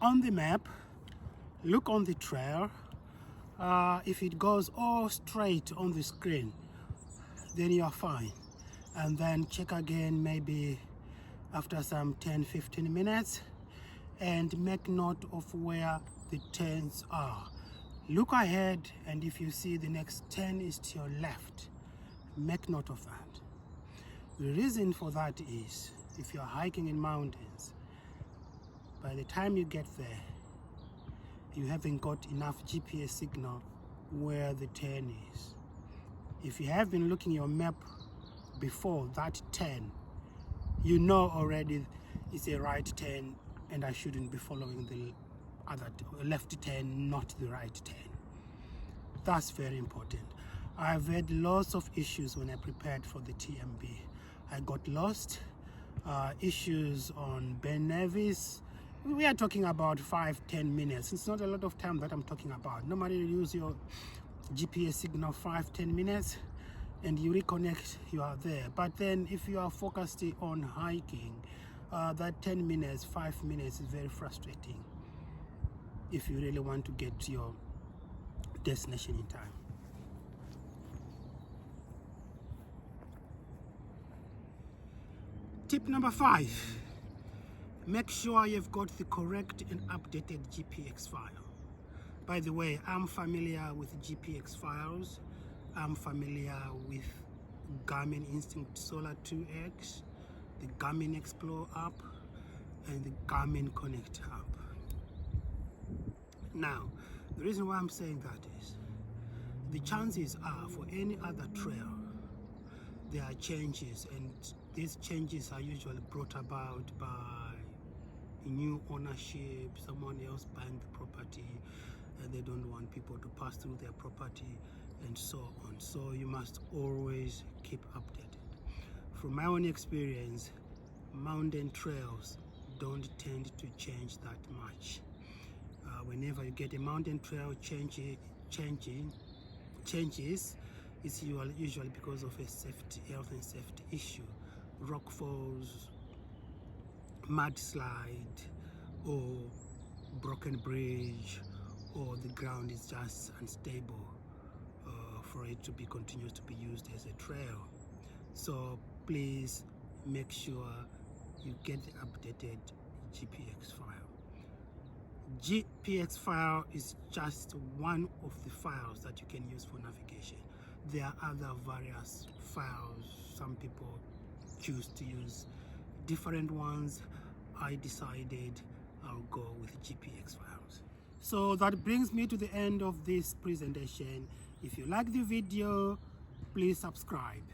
on the map, look on the trail. If it goes all straight on the screen, then you are fine. And then check again maybe after some 10-15 minutes and make note of where the turns are. Look ahead, and if you see the next turn is to your left, make note of that. The reason for that is if you're hiking in mountains, by the time you get there, you haven't got enough GPS signal where the turn is. If you have been looking your map before that turn, you know already it's a right turn and I shouldn't be following the other left turn, not the right turn. That's very important. I've had lots of issues when I prepared for the TMB. I got lost, issues on Ben Nevis. We are talking about 5-10 minutes. It's not a lot of time that I'm talking about. Normally you use your GPS signal 5-10 minutes and you reconnect, you are there. But then if you are focused on hiking, that 10 minutes, 5 minutes is very frustrating if you really want to get to your destination in time. Tip number 5, make sure you've got the correct and updated GPX file. By the way, I'm familiar with GPX files. I'm familiar with Garmin Instinct Solar 2X, the Garmin Explore app, and the Garmin Connect app. Now, the reason why I'm saying that is the chances are for any other trail, there are changes, and these changes are usually brought about by new ownership, someone else buying the property, and they don't want people to pass through their property and so on. So you must always keep updated. From my own experience, mountain trails don't tend to change that much. Whenever you get a mountain trail changes, it's usually because of a health and safety issue, rock falls, mudslide, or broken bridge, or the ground is just unstable for it to be continued to be used as a trail. So please make sure you get the updated GPX file. GPX file is just one of the files that you can use for navigation. There are other various files. Some people choose to use different ones. I decided I'll go with GPX files. So that brings me to the end of this presentation. If you like the video, please subscribe.